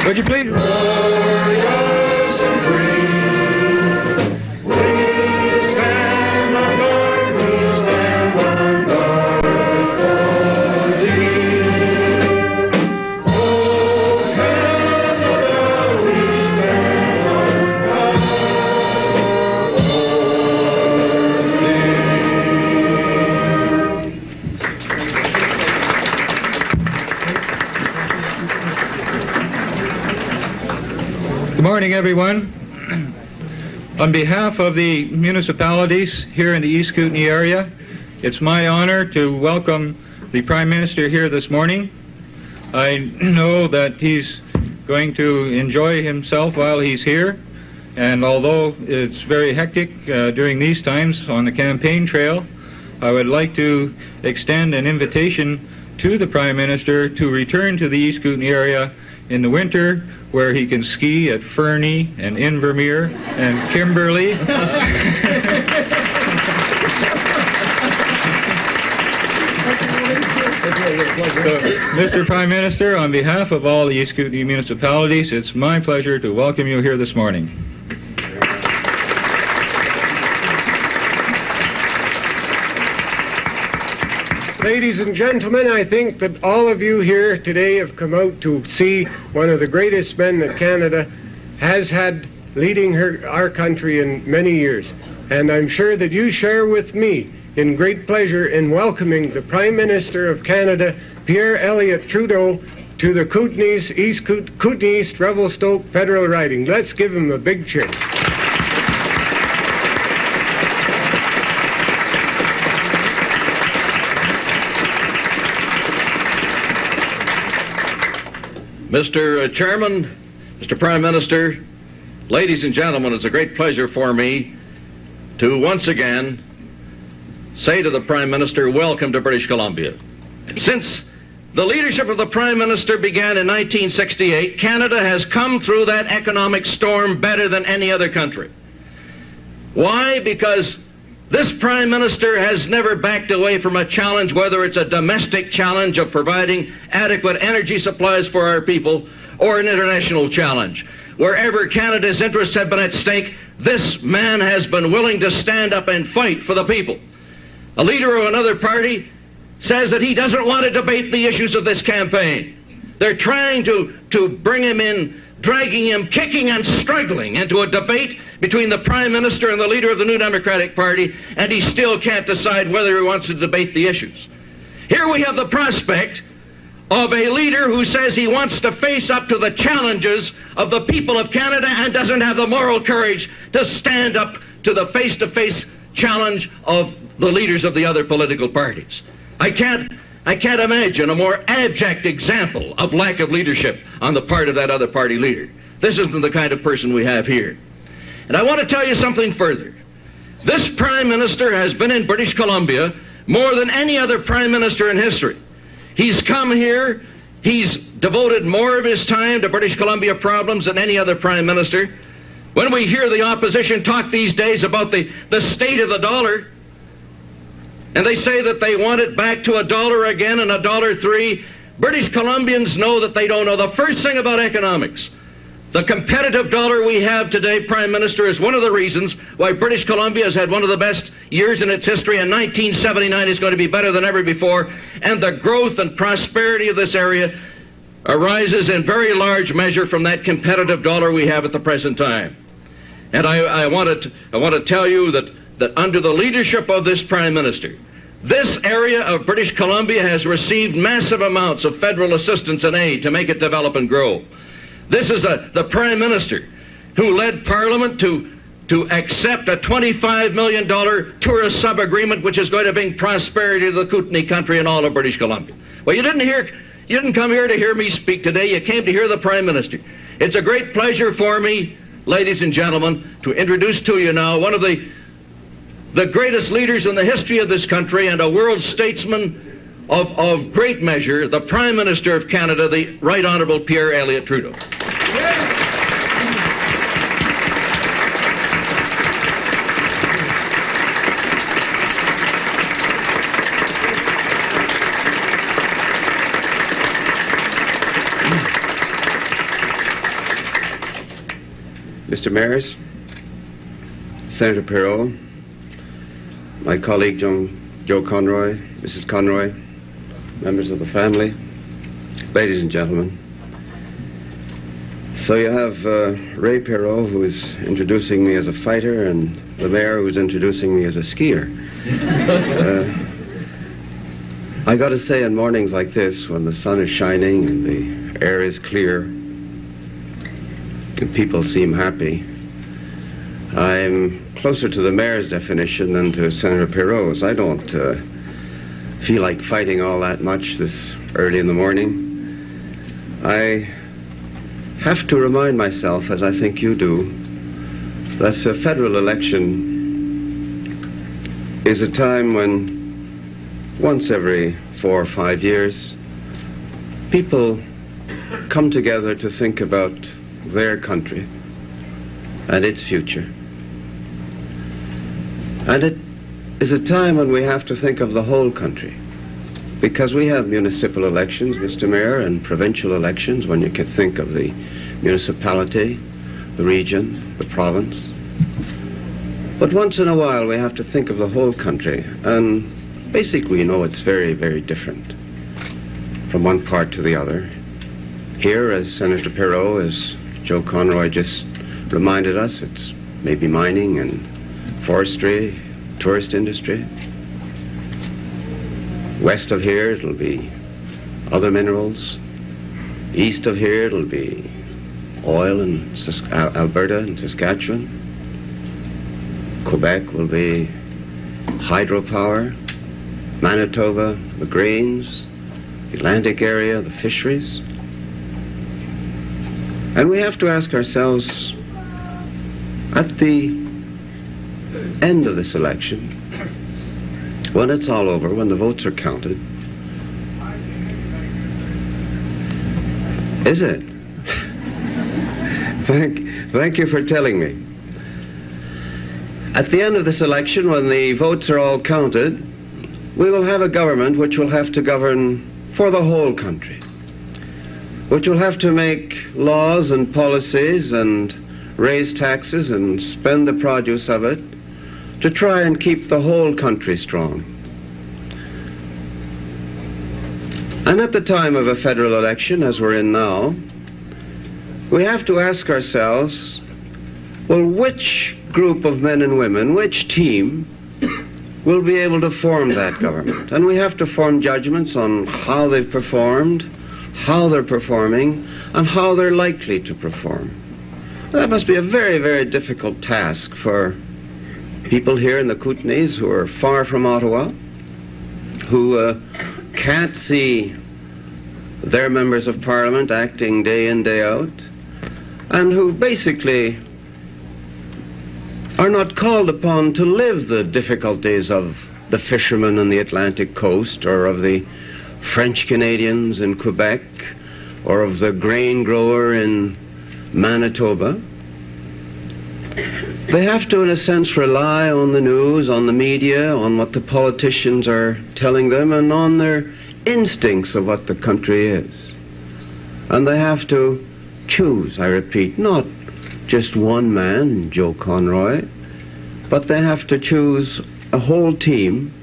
Would you please? Glorious and free, we stand on guard, we stand on guard for thee. O Canada, we stand on guard Good morning, everyone. On behalf of the municipalities here in the East Kootenay area, it's my honor to welcome the Prime Minister here this morning. I know that he's going to enjoy himself while he's here, and although it's very hectic during these times on the campaign trail, I would like to extend an invitation to the Prime Minister to return to the East Kootenay area in the winter, where he can ski at Fernie and Invermere and Kimberley. Mr. Prime Minister, on behalf of all the East Kootenay municipalities, it's my pleasure to welcome you here this morning. Ladies and gentlemen, I think that all of you here today have come out to see one of the greatest men that Canada has had leading our country in many years. And I'm sure that you share with me in great pleasure in welcoming the Prime Minister of Canada, Pierre Elliott Trudeau, to the East Kootenay East Revelstoke federal riding. Let's give him a big cheer. Mr. Chairman, Mr. Prime Minister, ladies and gentlemen, it's a great pleasure for me to once again say to the Prime Minister, welcome to British Columbia. Since the leadership of the Prime Minister began in 1968, Canada has come through that economic storm better than any other country. Why? Because this Prime Minister has never backed away from a challenge, whether it's a domestic challenge of providing adequate energy supplies for our people or an international challenge. Wherever Canada's interests have been at stake, this man has been willing to stand up and fight for the people. A leader of another party says that he doesn't want to debate the issues of this campaign. They're trying to bring him in, dragging him, kicking and struggling into a debate between the Prime Minister and the leader of the New Democratic Party, and he still can't decide whether he wants to debate the issues. Here we have the prospect of a leader who says he wants to face up to the challenges of the people of Canada and doesn't have the moral courage to stand up to the face-to-face challenge of the leaders of the other political parties. I can't imagine a more abject example of lack of leadership on the part of that other party leader. This isn't the kind of person we have here. And I want to tell you something further. This Prime Minister has been in British Columbia more than any other Prime Minister in history. He's come here, he's devoted more of his time to British Columbia problems than any other Prime Minister. When we hear the opposition talk these days about the state of the dollar, and they say that they want it back to $1 again and $1.03, British Columbians know that they don't know the first thing about economics. The competitive dollar we have today, Prime Minister, is one of the reasons why British Columbia has had one of the best years in its history, and 1979 is going to be better than ever before, and the growth and prosperity of this area arises in very large measure from that competitive dollar we have at the present time. And I want to tell you that under the leadership of this Prime Minister, this area of British Columbia has received massive amounts of federal assistance and aid to make it develop and grow. This is the Prime Minister who led Parliament to accept a $25 million tourist sub-agreement which is going to bring prosperity to the Kootenay country and all of British Columbia. Well, you didn't come here to hear me speak today, you came to hear the Prime Minister. It's a great pleasure for me, ladies and gentlemen, to introduce to you now one of the greatest leaders in the history of this country and a world statesman of great measure, the Prime Minister of Canada, the Right Honourable Pierre Elliott Trudeau. Mr. Mayors, Senator Pierre, my colleague Joe Conroy, Mrs. Conroy, members of the family, ladies and gentlemen. So you have Ray Perot, who is introducing me as a fighter, and the mayor, who is introducing me as a skier. I got to say, in mornings like this, when the sun is shining and the air is clear and people seem happy, I'm closer to the mayor's definition than to Senator Perot's. I don't feel like fighting all that much this early in the morning. I have to remind myself, as I think you do, that a federal election is a time when once every 4 or 5 years people come together to think about their country and its future. And it is a time when we have to think of the whole country, because we have municipal elections, Mr. Mayor, and provincial elections, when you can think of the municipality, the region, the province. But once in a while we have to think of the whole country, and basically, you know, it's very, very different from one part to the other. Here, as Senator Perot, as Joe Conroy just reminded us, it's maybe mining and forestry, tourist industry. West of here, it'll be other minerals. East of here, it'll be oil in Alberta and Saskatchewan. Quebec will be hydropower. Manitoba, the grains, the Atlantic area, the fisheries. And we have to ask ourselves, at the end of this election, when it's all over, when the votes are counted, is it? Thank you for telling me. At the end of this election, when the votes are all counted, we will have a government which will have to govern for the whole country, which will have to make laws and policies and raise taxes and spend the produce of it to try and keep the whole country strong. And at the time of a federal election, as we're in now, we have to ask ourselves, well, which group of men and women, which team will be able to form that government? And we have to form judgments on how they've performed, how they're performing, and how they're likely to perform. That must be a very, very difficult task for people here in the Kootenays who are far from Ottawa, who can't see their members of Parliament acting day in, day out, and who basically are not called upon to live the difficulties of the fishermen on the Atlantic coast, or of the French Canadians in Quebec, or of the grain grower in Manitoba. They have to, in a sense, rely on the news, on the media, on what the politicians are telling them, and on their instincts of what the country is. And they have to choose, I repeat, not just one man, Joe Conroy, but they have to choose a whole team,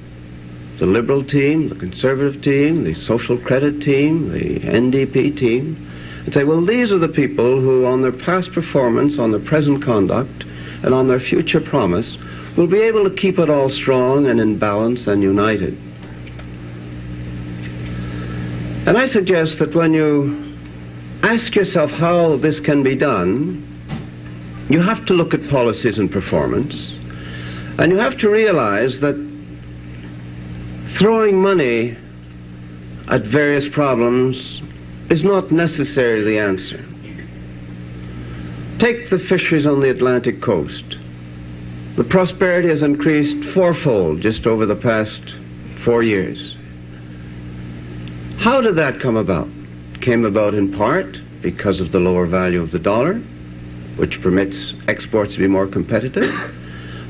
the Liberal team, the Conservative team, the Social Credit team, the NDP team, and say, well, these are the people who, on their past performance, on their present conduct, and on their future promise, will be able to keep it all strong and in balance and united. And I suggest that when you ask yourself how this can be done, you have to look at policies and performance, and you have to realize that throwing money at various problems is not necessarily the answer. Take the fisheries on the Atlantic coast. The prosperity has increased fourfold just over the past 4 years. How did that come about? It came about in part because of the lower value of the dollar, which permits exports to be more competitive,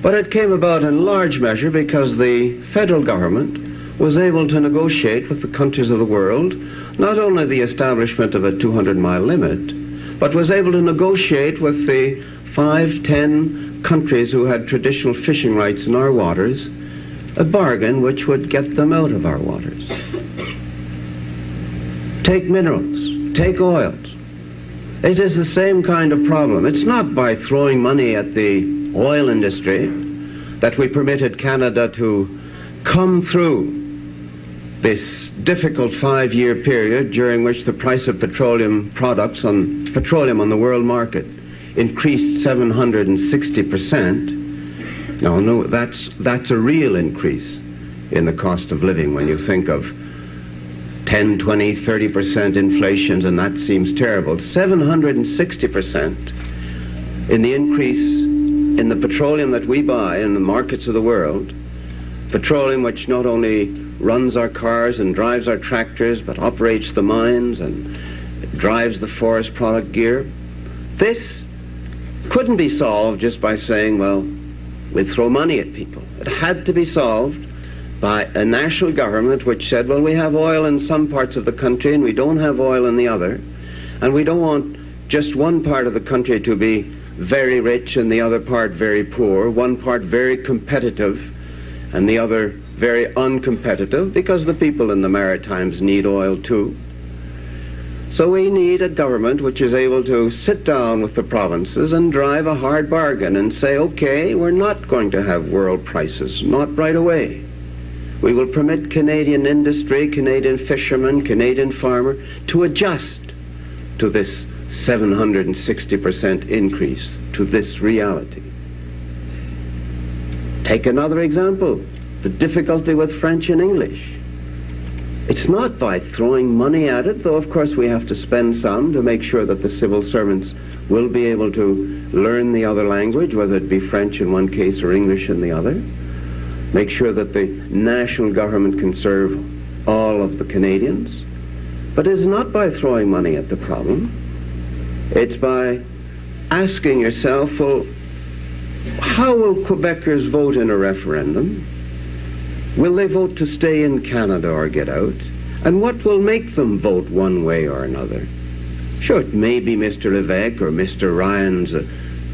but it came about in large measure because the federal government was able to negotiate with the countries of the world not only the establishment of a 200-mile limit, but was able to negotiate with the 5, 10 countries who had traditional fishing rights in our waters a bargain which would get them out of our waters. Take minerals, take oils. It is the same kind of problem. It's not by throwing money at the oil industry that we permitted Canada to come through this difficult 5-year period during which the price of petroleum products on petroleum on the world market increased 760%. No, that's a real increase in the cost of living when you think of 10, 20, 30% inflations, and that seems terrible. 760% in the increase in the petroleum that we buy in the markets of the world, petroleum which not only runs our cars and drives our tractors, but operates the mines and drives the forest product gear. This couldn't be solved just by saying, well, we'd throw money at people. It had to be solved by a national government which said, well, we have oil in some parts of the country and we don't have oil in the other, and we don't want just one part of the country to be very rich and the other part very poor, one part very competitive and the other very uncompetitive, because the people in the Maritimes need oil too. So we need a government which is able to sit down with the provinces and drive a hard bargain and say, okay, we're not going to have world prices, not right away. We will permit Canadian industry, Canadian fishermen, Canadian farmer to adjust to this 760% increase, to this reality. Take another example, the difficulty with French and English. It's not by throwing money at it, though of course we have to spend some to make sure that the civil servants will be able to learn the other language, whether it be French in one case or English in the other. Make sure that the national government can serve all of the Canadians. But it's not by throwing money at the problem. It's by asking yourself, well, how will Quebecers vote in a referendum? Will they vote to stay in Canada or get out? And what will make them vote one way or another? Sure, it may be Mr. Levesque or Mr. Ryan's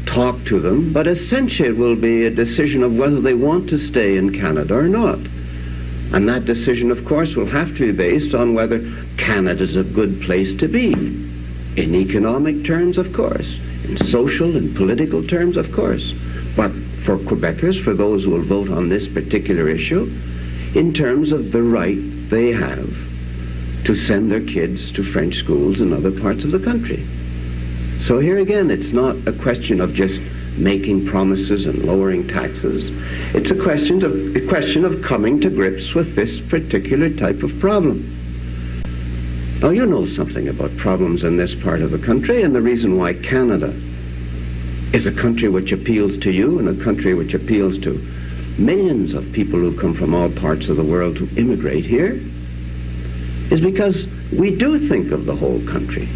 talk to them, but essentially it will be a decision of whether they want to stay in Canada or not. And that decision, of course, will have to be based on whether Canada's a good place to be. In economic terms, of course. In social and political terms, of course. But for Quebecers, for those who will vote on this particular issue, in terms of the right they have to send their kids to French schools in other parts of the country. So here again, it's not a question of just making promises and lowering taxes. It's a question of coming to grips with this particular type of problem. Now, you know something about problems in this part of the country, and the reason why Canada is a country which appeals to you and a country which appeals to millions of people who come from all parts of the world to immigrate here is because we do think of the whole country.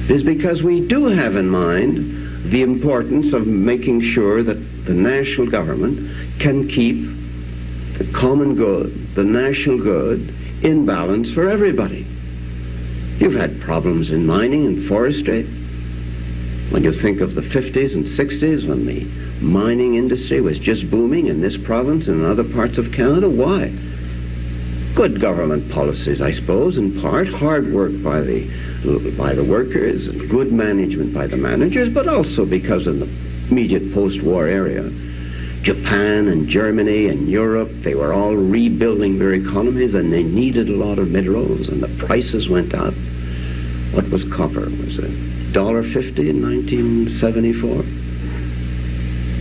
It is because we do have in mind the importance of making sure that the national government can keep the common good, the national good, in balance for everybody. You've had problems in mining and forestry. When you think of the 50s and 60s, when the mining industry was just booming in this province and in other parts of Canada, why? Good government policies, I suppose, in part, hard work by the workers and good management by the managers, but also because in the immediate post-war area, Japan and Germany and Europe, they were all rebuilding their economies and they needed a lot of minerals and the prices went up. What was copper? Was it $1.50 in 1974?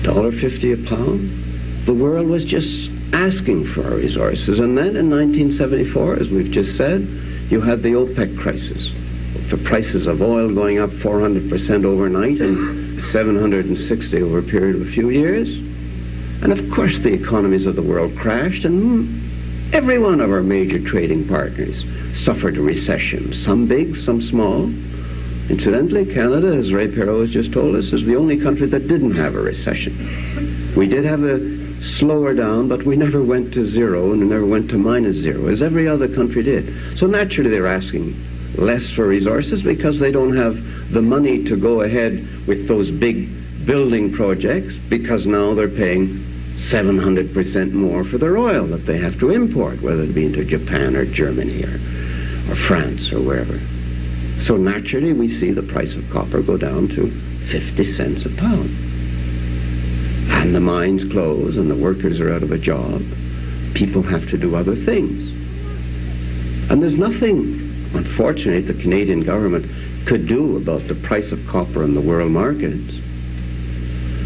$1.50 a pound? The world was just asking for our resources. And then in 1974, as we've just said, you had the OPEC crisis, with the prices of oil going up 400% overnight and 760 over a period of a few years. And of course the economies of the world crashed, and every one of our major trading partners suffered a recession, some big, some small. Incidentally, Canada, as Ray Perot has just told us, is the only country that didn't have a recession. We did have a slower down, but we never went to zero and we never went to -0, as every other country did. So naturally they're asking less for resources because they don't have the money to go ahead with those big building projects because now they're paying 700% more for their oil that they have to import, whether it be into Japan or Germany or France or wherever. So naturally we see the price of copper go down to 50 cents a pound. And the mines close and the workers are out of a job. People have to do other things. And there's nothing, unfortunately, the Canadian government could do about the price of copper in the world markets.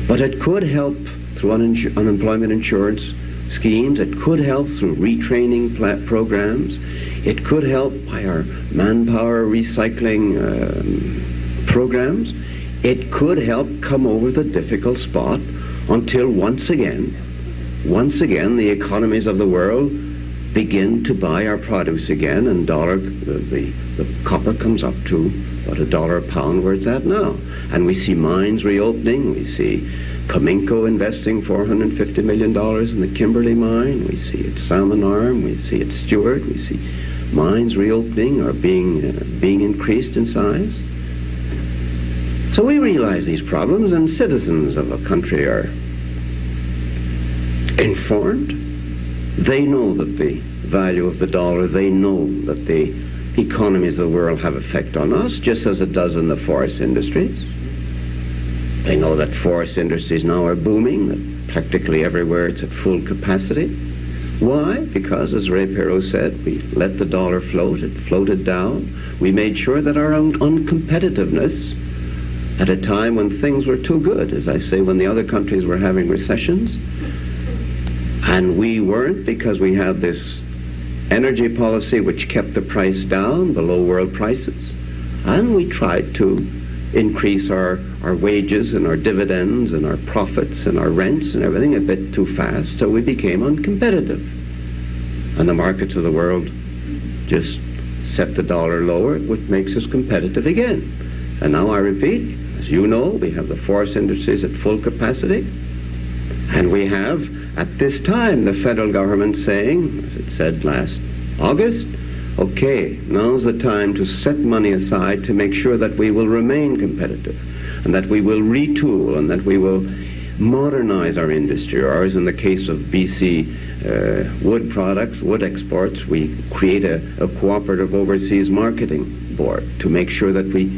But it could help through unemployment insurance schemes. It could help through retraining programs. It could help by our manpower recycling programs. It could help come over the difficult spot until once again, the economies of the world begin to buy our produce again, and the copper comes up to about $1 a pound where it's at now. And we see mines reopening. We see Cominco investing $450 million in the Kimberley mine. We see it Salmon Arm. We see it Stewart. We see mines reopening or being increased in size. So we realize these problems, and citizens of a country are informed. They know that the value of the dollar, they know that the economies of the world have effect on us, just as it does in the forest industries. They know that forest industries now are booming, that practically everywhere it's at full capacity. Why? Because, as Ray Perot said, we let the dollar float, it floated down. We made sure that our own uncompetitiveness at a time when things were too good, as I say, when the other countries were having recessions, and we weren't, because we had this energy policy which kept the price down below world prices, and we tried to increase our wages and our dividends and our profits and our rents and everything a bit too fast, so we became uncompetitive. And the markets of the world just set the dollar lower, which makes us competitive again. And now I repeat, as you know, we have the forest industries at full capacity, and we have, at this time, the federal government saying, as it said last August, okay, now's the time to set money aside to make sure that we will remain competitive, and that we will retool, and that we will modernize our industry, or as in the case of BC wood products, wood exports, we create a cooperative overseas marketing board to make sure that we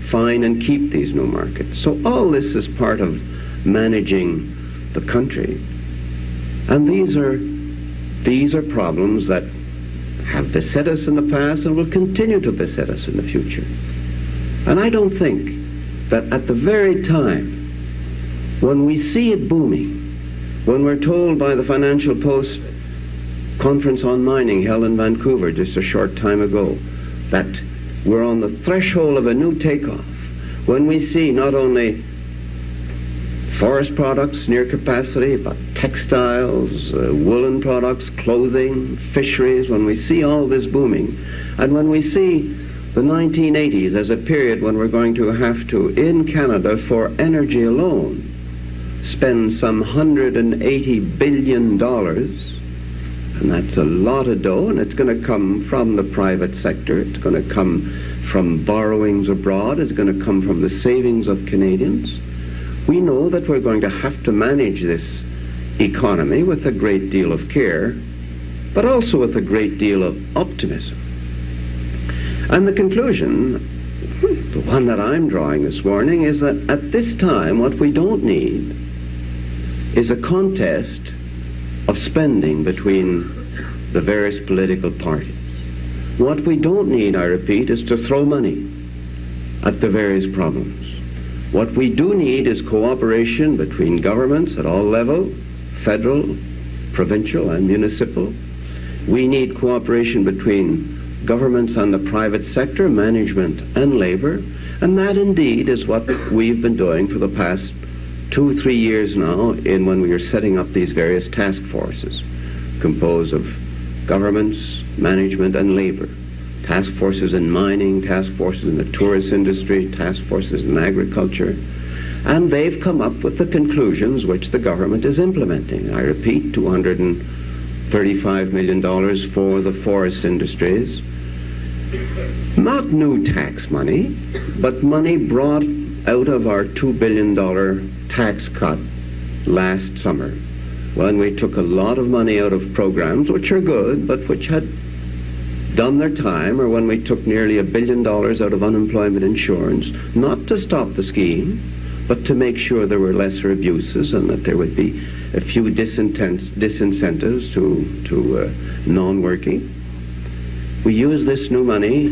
find and keep these new markets. So all this is part of managing the country. And these are problems that have beset us in the past and will continue to beset us in the future. And I don't think that at the very time when we see it booming, when we're told by the Financial Post conference on mining held in Vancouver just a short time ago that we're on the threshold of a new takeoff, when we see not only forest products near capacity, but textiles, woolen products, clothing, fisheries, when we see all this booming, and when we see the 1980s as a period when we're going to have to, in Canada, for energy alone, spend some $180 billion, and that's a lot of dough, and it's going to come from the private sector, it's going to come from borrowings abroad, it's going to come from the savings of Canadians. We know that we're going to have to manage this economy with a great deal of care, but also with a great deal of optimism. And the conclusion, the one that I'm drawing this morning, is that at this time what we don't need is a contest of spending between the various political parties. What we don't need, I repeat, is to throw money at the various problems. What we do need is cooperation between governments at all levels, federal, provincial, and municipal. We need cooperation between governments and the private sector, management and labor, and that indeed is what we've been doing for the past 2-3 years now when we are setting up these various task forces composed of governments, management, and labor. Task forces in mining, task forces in the tourist industry, task forces in agriculture, and they've come up with the conclusions which the government is implementing. I repeat, $235 million for the forest industries, Not new tax money, but money brought out of our $2 billion tax cut last summer, when we took a lot of money out of programs which are good, but which had done their time, or when we took nearly $1 billion out of unemployment insurance, not to stop the scheme, but to make sure there were lesser abuses and that there would be a few disincentives to non-working. We use this new money,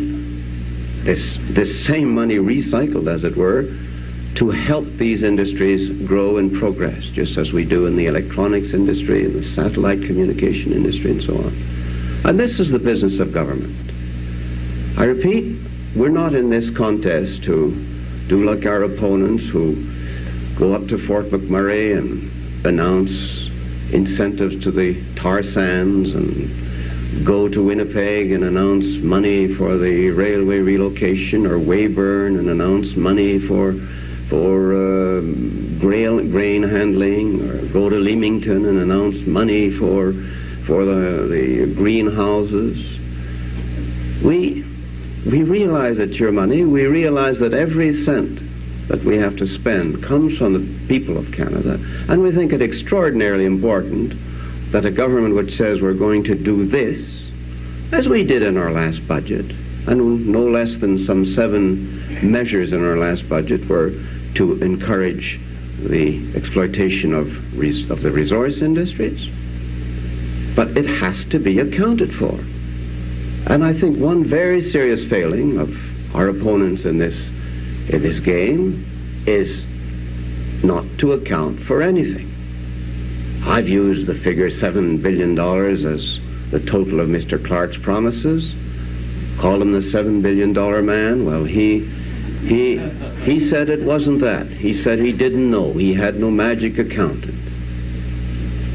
this same money recycled, as it were, to help these industries grow and progress, just as we do in the electronics industry, in the satellite communication industry, and so on. And this is the business of government. I repeat, we're not in this contest to do like our opponents who go up to Fort McMurray and announce incentives to the tar sands, and go to Winnipeg and announce money for the railway relocation, or Weyburn and announce money for grain handling, or go to Leamington and announce money for the greenhouses. We realize it's your money. We realize that every cent that we have to spend comes from the people of Canada, and we think it extraordinarily important that a government which says we're going to do this, as we did in our last budget, and no less than some 7 measures in our last budget were to encourage the exploitation of the resource industries. But it has to be accounted for. And I think one very serious failing of our opponents in this game is not to account for anything. I've used the figure $7 billion as the total of Mr. Clark's promises, called him the $7 billion man. Well, he said it wasn't that. He said he didn't know. He had no magic accountant.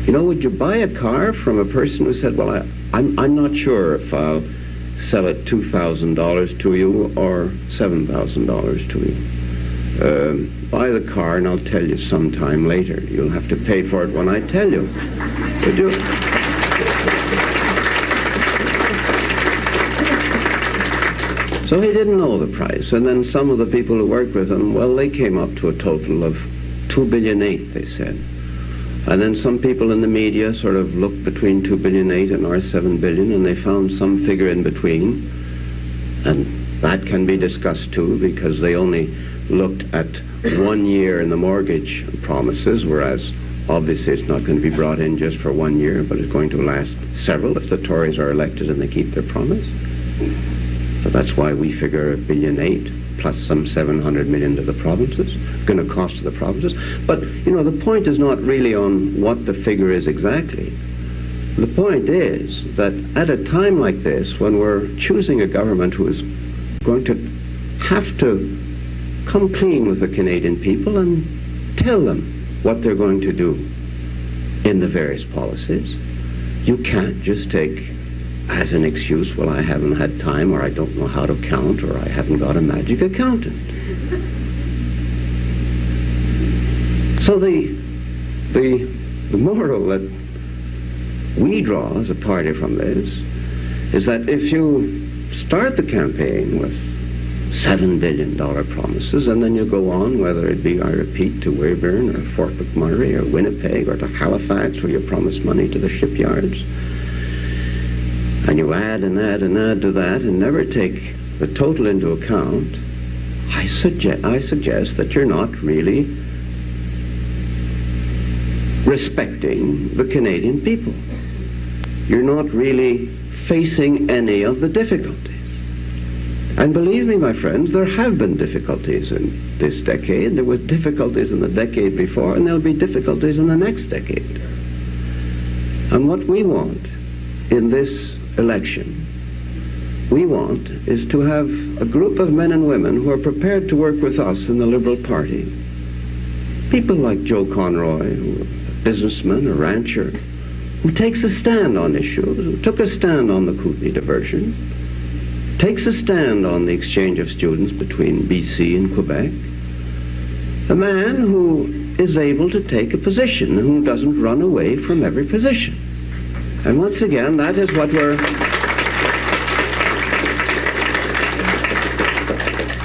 You know, would you buy a car from a person who said, well, I'm not sure if I'll sell it $2,000 to you or $7,000 to you. Buy the car and I'll tell you sometime later. You'll have to pay for it when I tell you. Would you? So he didn't know the price. And then some of the people who worked with him, well, they came up to a total of $2.8 billion, they said. And then some people in the media sort of looked between $2.8 billion and our $7 billion, and they found some figure in between. And that can be discussed too, because they only looked at 1 year in the mortgage promises, whereas obviously it's not going to be brought in just for 1 year, but it's going to last several if the Tories are elected and they keep their promise. So that's why we figure $1.8 billion plus some $700 million to the provinces, going to cost to the provinces. But, you know, the point is not really on what the figure is exactly. The point is that at a time like this, when we're choosing a government who is going to have to come clean with the Canadian people and tell them what they're going to do in the various policies, you can't just take as an excuse, well, I haven't had time, or I don't know how to count, or I haven't got a magic accountant. So the moral that we draw as a party from this is that if you start the campaign with $7 billion promises, and then you go on, whether it be, I repeat, to Weyburn or Fort McMurray or Winnipeg or to Halifax, where you promise money to the shipyards, and you add and add and add to that and never take the total into account, I suggest that you're not really respecting the Canadian people. You're not really facing any of the difficulties. And believe me, my friends, there have been difficulties in this decade. There were difficulties in the decade before, and there'll be difficulties in the next decade. And what we want in this election, we want is to have a group of men and women who are prepared to work with us in the Liberal Party. People like Joe Conroy, who a businessman, a rancher, who takes a stand on issues, who took a stand on the Kootenay diversion, takes a stand on the exchange of students between BC and Quebec, a man who is able to take a position, who doesn't run away from every position. And once again, that is what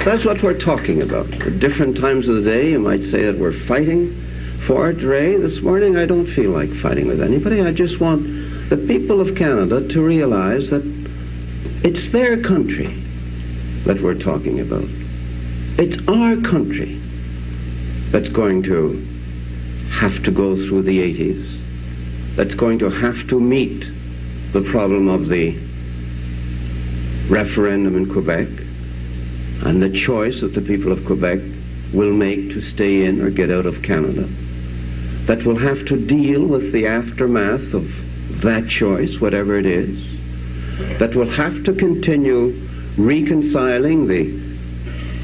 That's what we're talking about. At different times of the day, you might say that we're fighting for it. Ray, this morning I don't feel like fighting with anybody. I just want the people of Canada to realize that it's their country that we're talking about. It's our country that's going to have to go through the 80s, that's going to have to meet the problem of the referendum in Quebec and the choice that the people of Quebec will make to stay in or get out of Canada, that will have to deal with the aftermath of that choice, whatever it is, that will have to continue reconciling the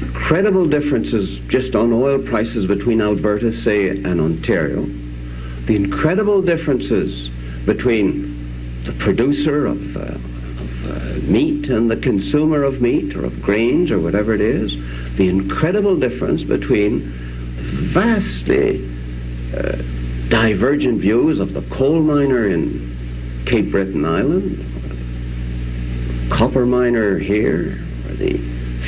incredible differences just on oil prices between Alberta, say, and Ontario, the incredible differences between the producer of meat and the consumer of meat or of grains or whatever it is, the incredible difference between vastly divergent views of the coal miner in Cape Breton Island, copper miner here, or the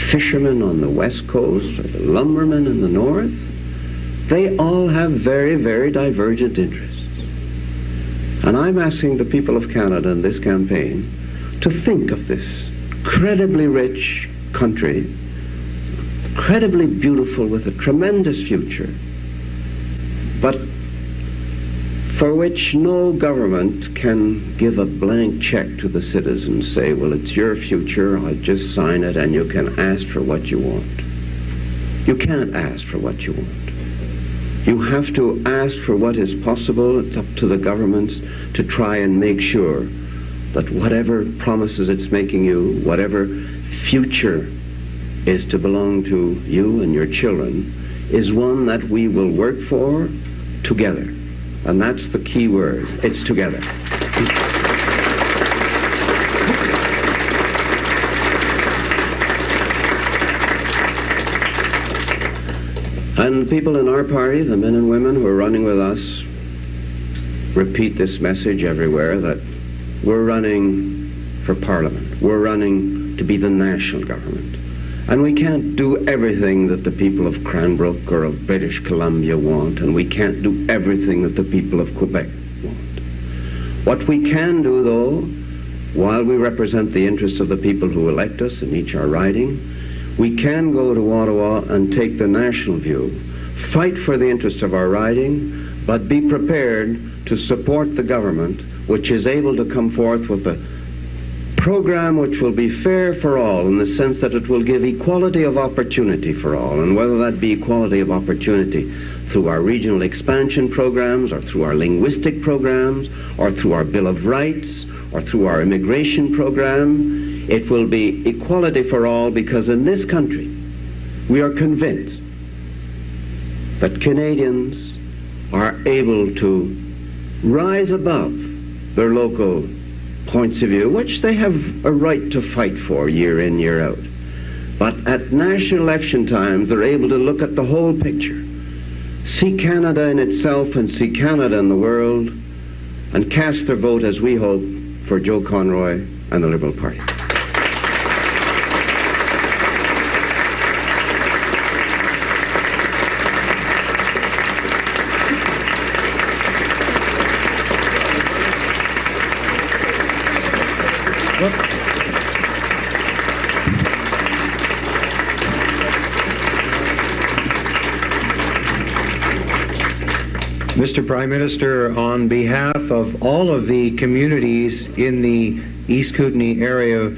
fishermen on the west coast, or the lumbermen in the north. They all have very, very divergent interests. And I'm asking the people of Canada in this campaign to think of this incredibly rich country, incredibly beautiful with a tremendous future, but for which no government can give a blank check to the citizens, say, well, it's your future, I'll just sign it, and you can ask for what you want. You can't ask for what you want. You have to ask for what is possible. It's up to the governments to try and make sure that whatever promises it's making you, whatever future is to belong to you and your children, is one that we will work for together. And that's the key word. It's together. And people in our party, the men and women who are running with us, repeat this message everywhere, that we're running for Parliament. We're running to be the national government. And we can't do everything that the people of Cranbrook or of British Columbia want, and we can't do everything that the people of Quebec want. What we can do, though, while we represent the interests of the people who elect us in each our riding, we can go to Ottawa and take the national view, fight for the interests of our riding, but be prepared to support the government which is able to come forth with a program which will be fair for all, in the sense that it will give equality of opportunity for all, and whether that be equality of opportunity through our regional expansion programs, or through our linguistic programs, or through our Bill of Rights, or through our immigration program, it will be equality for all, because in this country we are convinced that Canadians are able to rise above their local points of view, which they have a right to fight for year in, year out. But at national election times, they're able to look at the whole picture, see Canada in itself and see Canada in the world, and cast their vote, as we hope, for Joe Conroy and the Liberal Party. Mr. Prime Minister, on behalf of all of the communities in the East Kootenay area,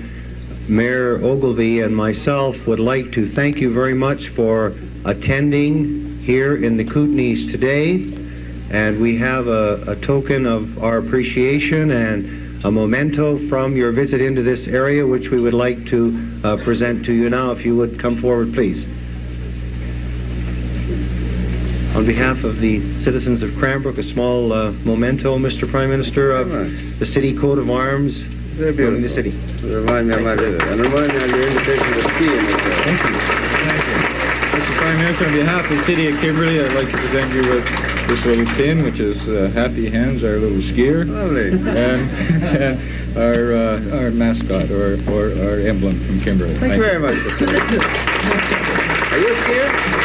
Mayor Ogilvie and myself would like to thank you very much for attending here in the Kootenays today. And we have a token of our appreciation and a memento from your visit into this area, which we would like to present to you now. If you would come forward, please. On behalf of the citizens of Cranbrook, a small memento, Mr. Prime Minister, of the city coat of arms in the city. Remind me of my visit, and remind me of your invitation to ski in this area. Thank you. Mr. Prime Minister, on behalf of the city of Kimberley, I'd like to present you with this little pin, which is Happy Hands, our little skier. Lovely. And our mascot or our emblem from Kimberley. Thank you very much. Are you scared?